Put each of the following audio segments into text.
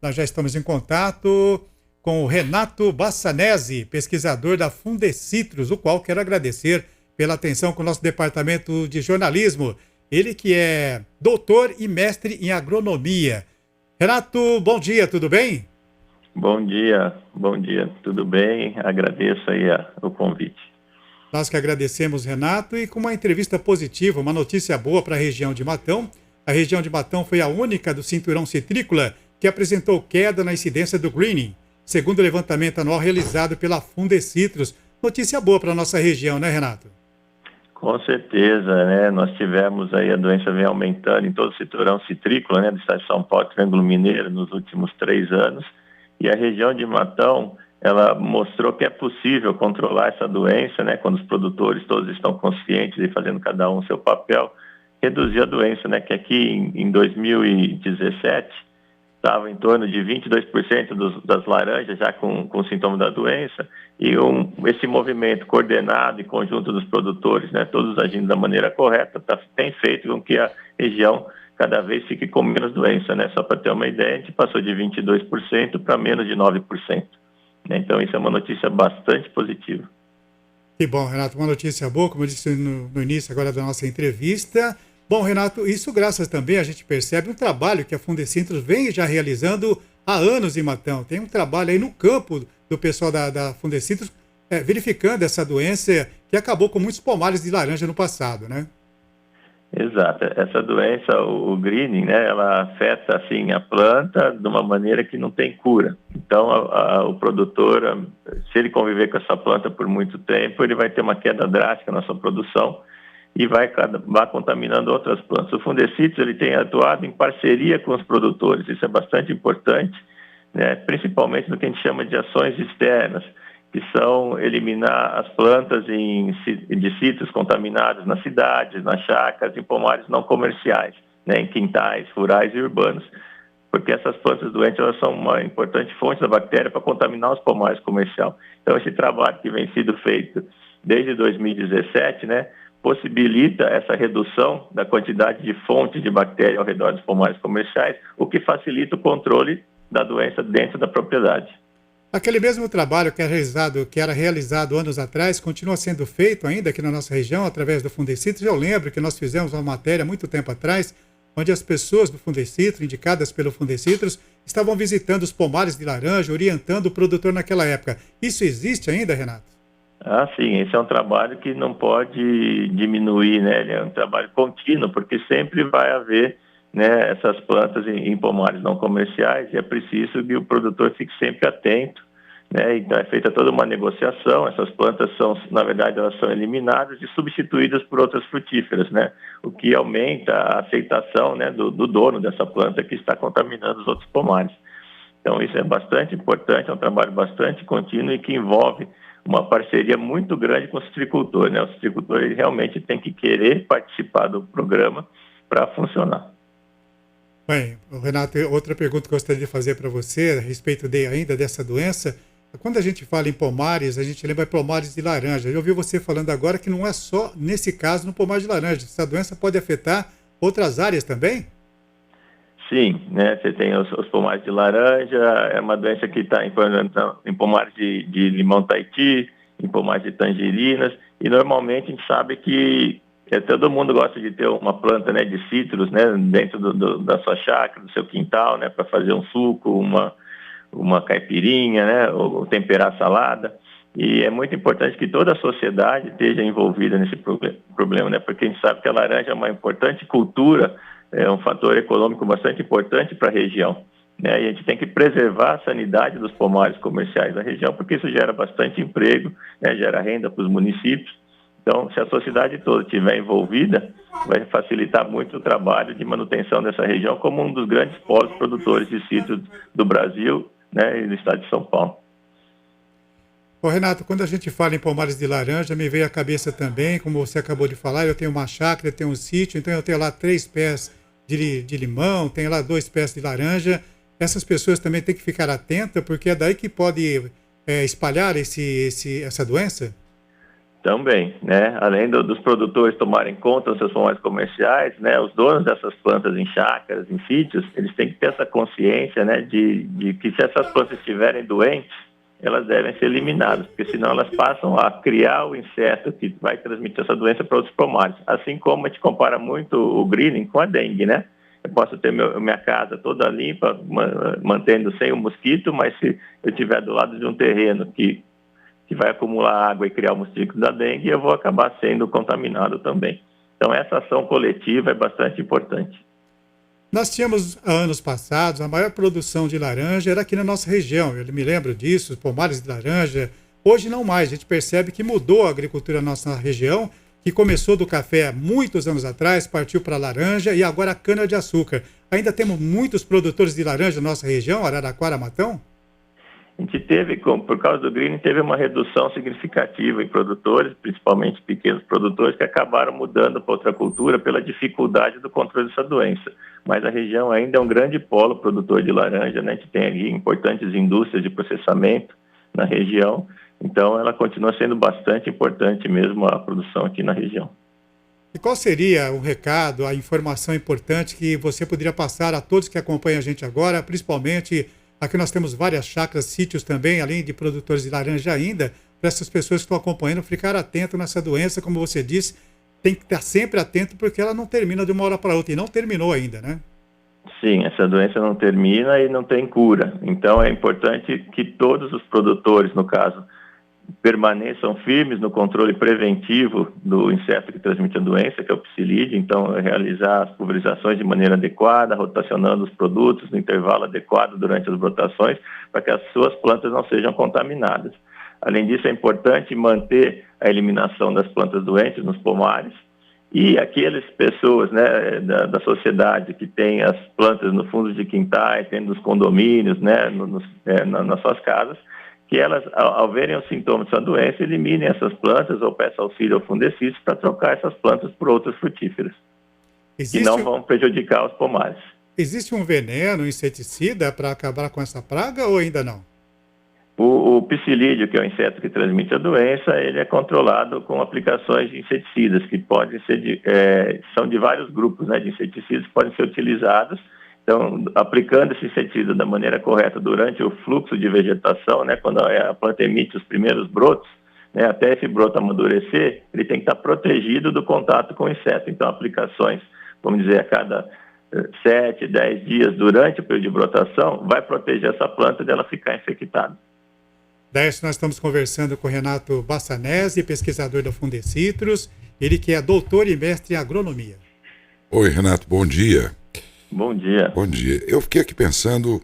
Nós já estamos em contato com o Renato Bassanese, pesquisador da Fundecitrus, o qual quero agradecer pela atenção com o nosso departamento de jornalismo. Ele que é doutor e mestre em agronomia. Renato, bom dia, tudo bem? Bom dia, tudo bem? Agradeço aí o convite. Nós que agradecemos, Renato, e com uma entrevista positiva, uma notícia boa para a região de Matão. A região de Matão foi a única do cinturão citrícola que apresentou queda na incidência do greening, segundo o levantamento anual realizado pela Fundecitrus. Notícia boa para a nossa região, né, Renato? Com certeza, né? Nós tivemos aí, a doença vem aumentando em todo o cinturão citrícola, né, do estado de São Paulo, Triângulo Mineiro, nos últimos 3 anos. E a região de Matão, ela mostrou que é possível controlar essa doença, né, quando os produtores todos estão conscientes e fazendo cada um seu papel, reduzir a doença, né, que aqui em 2017 estava em torno de 22% das laranjas já com sintoma da doença, e esse movimento coordenado e conjunto dos produtores, né, todos agindo da maneira correta, tem feito com que a região cada vez fique com menos doença, né? Só para ter uma ideia, a gente passou de 22% para menos de 9%. Né? Então isso é uma notícia bastante positiva. Que bom, Renato, uma notícia boa, como eu disse no início agora da nossa entrevista. Bom, Renato, isso graças também, a gente percebe um trabalho que a Fundecitrus vem já realizando há anos em Matão. Tem um trabalho aí no campo do pessoal da Fundecitrus, verificando essa doença que acabou com muitos pomares de laranja no passado, né? Exato. Essa doença, o greening, né, ela afeta assim, a planta de uma maneira que não tem cura. Então, o produtor, se ele conviver com essa planta por muito tempo, ele vai ter uma queda drástica na sua produção e vai contaminando outras plantas. O Fundecitrus, ele tem atuado em parceria com os produtores, isso é bastante importante, né, principalmente no que a gente chama de ações externas, que são eliminar as plantas de sítios contaminados nas cidades, nas chácaras, em pomares não comerciais, né, em quintais rurais e urbanos. Porque essas plantas doentes, elas são uma importante fonte da bactéria para contaminar os pomares comerciais. Então, esse trabalho que vem sido feito desde 2017, né, possibilita essa redução da quantidade de fontes de bactéria ao redor dos pomares comerciais, o que facilita o controle da doença dentro da propriedade. Aquele mesmo trabalho que era realizado anos atrás, continua sendo feito ainda aqui na nossa região, através do Fundecitrus. Eu lembro que nós fizemos uma matéria muito tempo atrás, onde as pessoas do Fundecitrus, indicadas pelo Fundecitrus, estavam visitando os pomares de laranja, orientando o produtor naquela época. Isso existe ainda, Renato? Ah, sim, esse é um trabalho que não pode diminuir, né? Ele é um trabalho contínuo, porque sempre vai haver, né, essas plantas em pomares não comerciais, e é preciso que o produtor fique sempre atento, né? Então é feita toda uma negociação, essas plantas na verdade, elas são eliminadas e substituídas por outras frutíferas, né? O que aumenta a aceitação, né, do dono dessa planta que está contaminando os outros pomares. Então isso é bastante importante, é um trabalho bastante contínuo e que envolve uma parceria muito grande com o citricultor, né? O citricultor, ele realmente tem que querer participar do programa para funcionar. Bem, Renato, outra pergunta que eu gostaria de fazer para você, a respeito ainda dessa doença. Quando a gente fala em pomares, a gente lembra de pomares de laranja. Eu ouvi você falando agora que não é só, nesse caso, no pomar de laranja. Essa doença pode afetar outras áreas também? Sim, né? Você tem os pomares de laranja, é uma doença que está em pomares de limão Tahiti, em pomares de tangerinas, e normalmente a gente sabe que todo mundo gosta de ter uma planta, né, de citros, né, dentro da sua chácara, do seu quintal, né, para fazer um suco, uma caipirinha, né, ou temperar a salada. E é muito importante que toda a sociedade esteja envolvida nesse problema, né, porque a gente sabe que a laranja é uma importante cultura, é um fator econômico bastante importante para a região, né, e a gente tem que preservar a sanidade dos pomares comerciais da região, porque isso gera bastante emprego, né, gera renda para os municípios. Então, se a sociedade toda estiver envolvida, vai facilitar muito o trabalho de manutenção dessa região como um dos grandes polos produtores de citros do Brasil, né, e do estado de São Paulo. Ô, Renato, quando a gente fala em pomares de laranja, me veio à cabeça também, como você acabou de falar, eu tenho uma chácara, eu tenho um sítio, então eu tenho lá 3 pés de limão, tenho lá 2 pés de laranja. Essas pessoas também têm que ficar atentas, porque é daí que pode espalhar essa doença? Também, né? Além dos produtores tomarem conta dos seus pomares comerciais, né? Os donos dessas plantas em chácaras, em sítios, eles têm que ter essa consciência, né? De que se essas plantas estiverem doentes, elas devem ser eliminadas, porque senão elas passam a criar o inseto que vai transmitir essa doença para outros pomares. Assim como a gente compara muito o greening com a dengue, né? Eu posso ter minha casa toda limpa, mantendo sem o mosquito, mas se eu estiver do lado de um terreno que vai acumular água e criar o mosquito da dengue, eu vou acabar sendo contaminado também. Então, essa ação coletiva é bastante importante. Nós tínhamos, anos passados, a maior produção de laranja era aqui na nossa região. Eu me lembro disso, os pomares de laranja. Hoje não mais. A gente percebe que mudou a agricultura na nossa região, que começou do café muitos anos atrás, partiu para a laranja e agora a cana-de-açúcar. Ainda temos muitos produtores de laranja na nossa região, Araraquara, Matão? A gente teve, por causa do greening, teve uma redução significativa em produtores, principalmente pequenos produtores, que acabaram mudando para outra cultura pela dificuldade do controle dessa doença. Mas a região ainda é um grande polo produtor de laranja, né? A gente tem ali importantes indústrias de processamento na região, então ela continua sendo bastante importante mesmo a produção aqui na região. E qual seria o recado, a informação importante que você poderia passar a todos que acompanham a gente agora, principalmente aqui nós temos várias chácaras, sítios também, além de produtores de laranja ainda, para essas pessoas que estão acompanhando ficar atento nessa doença, como você disse, tem que estar sempre atento porque ela não termina de uma hora para outra, e não terminou ainda, né? Sim, essa doença não termina e não tem cura. Então é importante que todos os produtores, no caso, permaneçam firmes no controle preventivo do inseto que transmite a doença, que é o psilídeo. Então, realizar as pulverizações de maneira adequada, rotacionando os produtos no intervalo adequado durante as brotações, para que as suas plantas não sejam contaminadas. Além disso, é importante manter a eliminação das plantas doentes nos pomares, e aquelas pessoas, né, da sociedade que tem as plantas no fundo de quintais, tendo os condomínios, né, nas suas casas, que elas, ao verem os sintomas dessa doença, eliminem essas plantas ou peçam auxílio ao fundecista para trocar essas plantas por outras frutíferas, que não vão prejudicar os pomares. Existe um veneno, um inseticida para acabar com essa praga ou ainda não? O psilídeo, que é o inseto que transmite a doença, ele é controlado com aplicações de inseticidas, que podem ser são de vários grupos, né, de inseticidas que podem ser utilizados. Então, aplicando esse inseticida da maneira correta durante o fluxo de vegetação, né, quando a planta emite os primeiros brotos, né, até esse broto amadurecer, ele tem que estar protegido do contato com o inseto. Então, aplicações, vamos dizer, a cada 7, 10 dias durante o período de brotação, vai proteger essa planta dela ficar infectada. Daí nós estamos conversando com o Renato Bassanese, pesquisador da Fundecitrus, ele que é doutor e mestre em agronomia. Oi, Renato, bom dia. Bom dia. Bom dia. Eu fiquei aqui pensando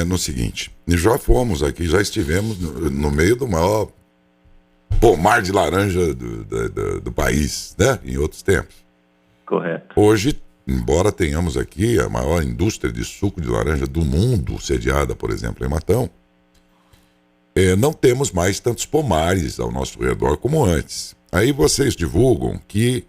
no seguinte, já fomos aqui, já estivemos no meio do maior pomar de laranja do país, né, em outros tempos. Correto. Hoje, embora tenhamos aqui a maior indústria de suco de laranja do mundo, sediada, por exemplo, em Matão, não temos mais tantos pomares ao nosso redor como antes. Aí vocês divulgam que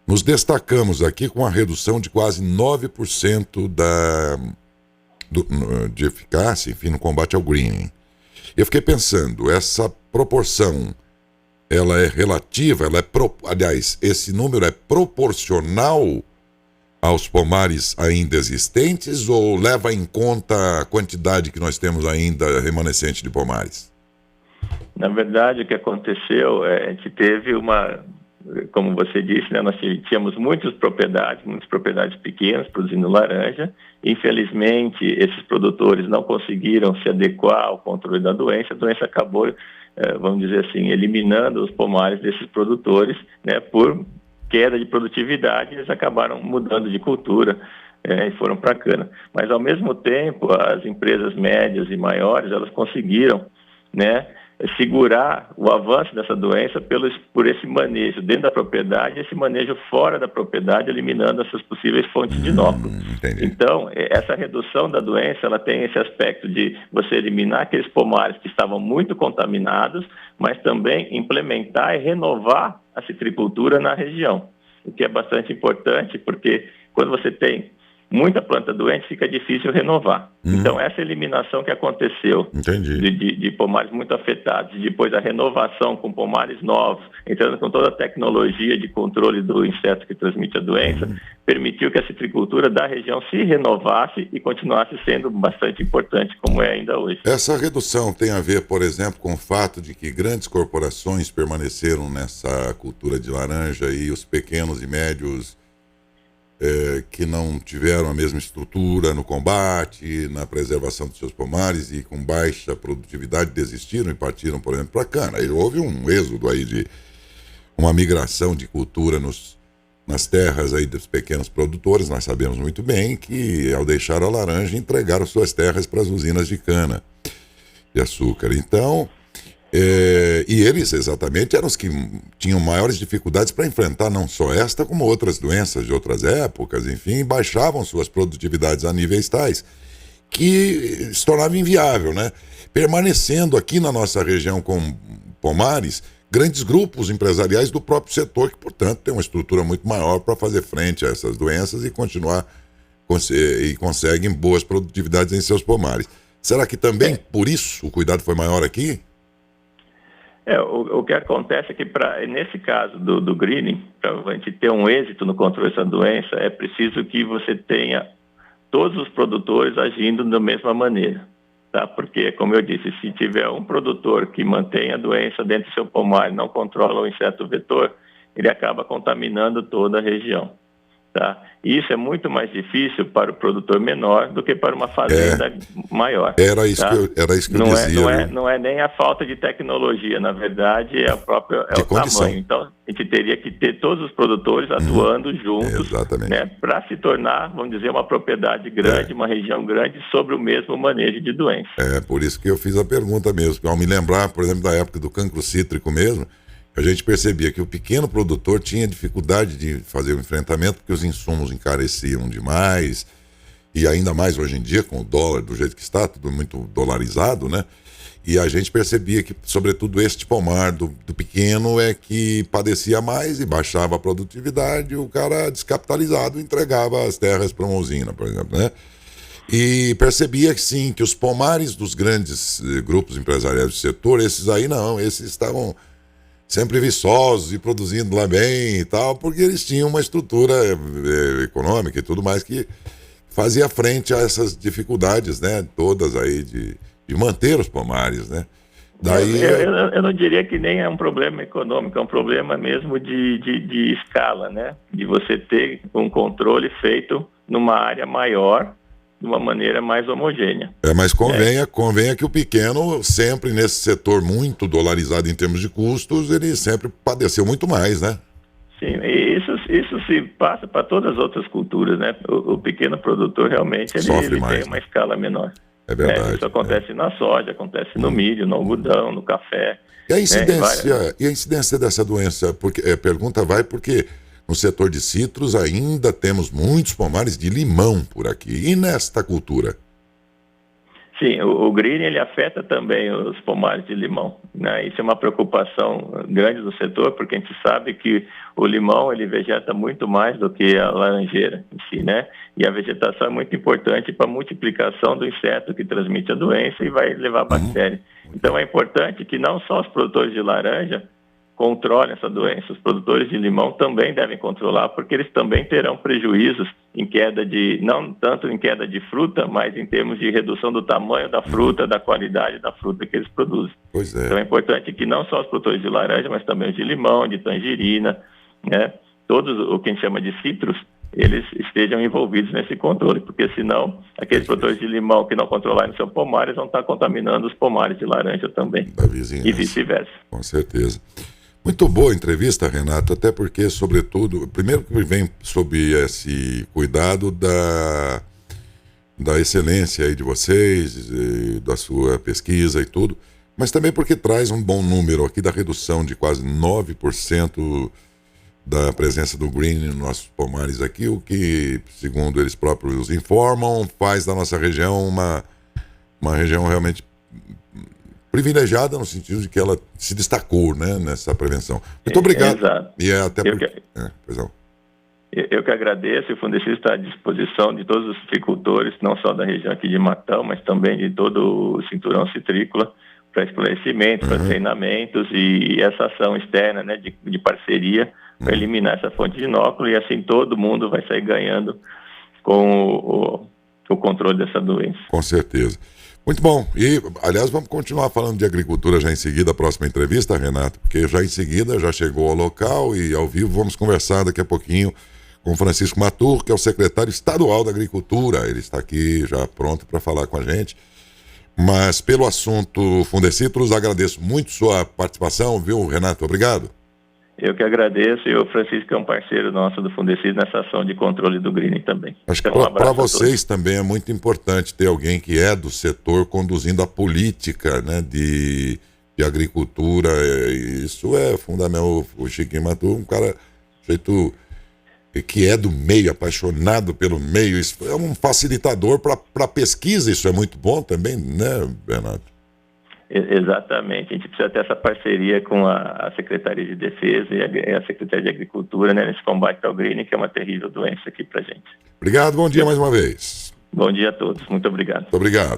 nos destacamos aqui com a redução de quase 9% de eficácia, enfim, no combate ao greening. Eu fiquei pensando, essa proporção, ela é relativa, aliás, esse número é proporcional aos pomares ainda existentes ou leva em conta a quantidade que nós temos ainda remanescente de pomares? Na verdade, o que aconteceu, a gente teve como você disse, né, nós tínhamos muitas propriedades pequenas produzindo laranja. Infelizmente, esses produtores não conseguiram se adequar ao controle da doença. A doença acabou, vamos dizer assim, eliminando os pomares desses produtores, né, por queda de produtividade. Eles acabaram mudando de cultura e foram para a cana. Mas, ao mesmo tempo, as empresas médias e maiores, elas conseguiram, né, segurar o avanço dessa doença por esse manejo dentro da propriedade, esse manejo fora da propriedade, eliminando essas possíveis fontes de inóculo. Então, essa redução da doença, ela tem esse aspecto de você eliminar aqueles pomares que estavam muito contaminados, mas também implementar e renovar a citricultura na região, o que é bastante importante, porque quando você tem muita planta doente fica difícil renovar. Então, essa eliminação que aconteceu de pomares muito afetados, e depois a renovação com pomares novos, entrando com toda a tecnologia de controle do inseto que transmite a doença, permitiu que a citricultura da região se renovasse e continuasse sendo bastante importante, como é ainda hoje. Essa redução tem a ver, por exemplo, com o fato de que grandes corporações permaneceram nessa cultura de laranja e os pequenos e médios que não tiveram a mesma estrutura no combate, na preservação dos seus pomares e com baixa produtividade desistiram e partiram, por exemplo, para a cana. E houve um êxodo aí de uma migração de cultura nas terras aí dos pequenos produtores. Nós sabemos muito bem que, ao deixar a laranja, entregaram suas terras para as usinas de cana de açúcar. Então, e eles exatamente eram os que tinham maiores dificuldades para enfrentar não só esta, como outras doenças de outras épocas, enfim, baixavam suas produtividades a níveis tais que se tornava inviável, né? Permanecendo aqui na nossa região com pomares, grandes grupos empresariais do próprio setor, que, portanto, tem uma estrutura muito maior para fazer frente a essas doenças e continuar e conseguem boas produtividades em seus pomares. Será que também, por isso, o cuidado foi maior aqui? O que acontece é que, nesse caso do greening, para a gente ter um êxito no controle dessa doença, é preciso que você tenha todos os produtores agindo da mesma maneira. Tá? Porque, como eu disse, se tiver um produtor que mantém a doença dentro do seu pomar e não controla o inseto vetor, ele acaba contaminando toda a região. Tá? E isso é muito mais difícil para o produtor menor do que para uma fazenda maior. Era isso que eu dizia. Não é nem a falta de tecnologia, na verdade é o tamanho. Então, a gente teria que ter todos os produtores atuando juntos, né, para se tornar, vamos dizer, uma propriedade grande, uma região grande, sobre o mesmo manejo de doença. Por isso que eu fiz a pergunta mesmo. Ao me lembrar, por exemplo, da época do cancro cítrico mesmo, a gente percebia que o pequeno produtor tinha dificuldade de fazer o enfrentamento porque os insumos encareciam demais, e ainda mais hoje em dia com o dólar do jeito que está, tudo muito dolarizado, né? E a gente percebia que, sobretudo, este pomar do pequeno é que padecia mais e baixava a produtividade, o cara descapitalizado entregava as terras para uma usina, por exemplo, né? E percebia que sim, que os pomares dos grandes grupos empresariais do setor, esses aí não, esses estavam sempre viçosos e produzindo lá bem e tal, porque eles tinham uma estrutura econômica e tudo mais que fazia frente a essas dificuldades, né, todas aí de manter os pomares, né. Daí eu não diria que nem é um problema econômico, é um problema mesmo de escala, né, de você ter um controle feito numa área maior, de uma maneira mais homogênea. Mas convenha que o pequeno, sempre nesse setor muito dolarizado em termos de custos, ele sempre padeceu muito mais, né? Sim, e isso se passa para todas as outras culturas, né? O pequeno produtor realmente ele mais, tem uma escala menor. É verdade. Isso acontece na soja, acontece no milho, no algodão, no café. E a incidência dessa doença? Porque, pergunta vai porque no setor de citros ainda temos muitos pomares de limão por aqui. E nesta cultura? Sim, o greening ele afeta também os pomares de limão, né? Isso é uma preocupação grande do setor, porque a gente sabe que o limão ele vegeta muito mais do que a laranjeira em si, né? E a vegetação é muito importante para a multiplicação do inseto que transmite a doença e vai levar a bactéria. Então é importante que não só os produtores de laranja controlem essa doença, os produtores de limão também devem controlar, porque eles também terão prejuízos em queda não tanto em queda de fruta, mas em termos de redução do tamanho da fruta, da qualidade da fruta que eles produzem. Pois é. Então é importante que não só os produtores de laranja, mas também os de limão, de tangerina, né, todos o que a gente chama de citros, eles estejam envolvidos nesse controle, porque senão aqueles produtores de limão que não controlarem o seu pomar, eles vão estar contaminando os pomares de laranja também. Da vizinhança. E vice-versa. Com certeza. Muito boa a entrevista, Renato, até porque, sobretudo, primeiro que vem sob esse cuidado da excelência aí de vocês, da sua pesquisa e tudo, mas também porque traz um bom número aqui da redução de quase 9% da presença do green nos nossos pomares aqui, o que, segundo eles próprios informam, faz da nossa região uma região realmente privilegiada no sentido de que ela se destacou, né, nessa prevenção. Muito obrigado. Exato. E até Eu que agradeço, o Fundecid está à disposição de todos os citricultores, não só da região aqui de Matão, mas também de todo o cinturão citrícola, para esclarecimento, para treinamentos e essa ação externa, né, de parceria para eliminar essa fonte de inóculo, e assim todo mundo vai sair ganhando com o controle dessa doença. Com certeza. Muito bom. E, aliás, vamos continuar falando de agricultura já em seguida, a próxima entrevista, Renato, porque já em seguida já chegou ao local e ao vivo vamos conversar daqui a pouquinho com Francisco Matur, que é o secretário estadual da Agricultura. Ele está aqui já pronto para falar com a gente. Mas pelo assunto Fundecitrus, agradeço muito sua participação, viu, Renato? Obrigado. Eu que agradeço, e o Francisco é um parceiro nosso do Fundecid nessa ação de controle do greening também. Acho que para vocês também é muito importante ter alguém que é do setor conduzindo a política, né, de agricultura. Isso é fundamental. O Chiquinho Matur, um cara jeito que é do meio, apaixonado pelo meio, isso é um facilitador para pesquisa, isso é muito bom também, né, Bernardo? Exatamente, a gente precisa ter essa parceria com a Secretaria de Defesa e a Secretaria de Agricultura, né, nesse combate ao greening, que é uma terrível doença aqui pra gente. Obrigado, bom dia mais uma vez. Bom dia a todos, muito obrigado. Muito obrigado.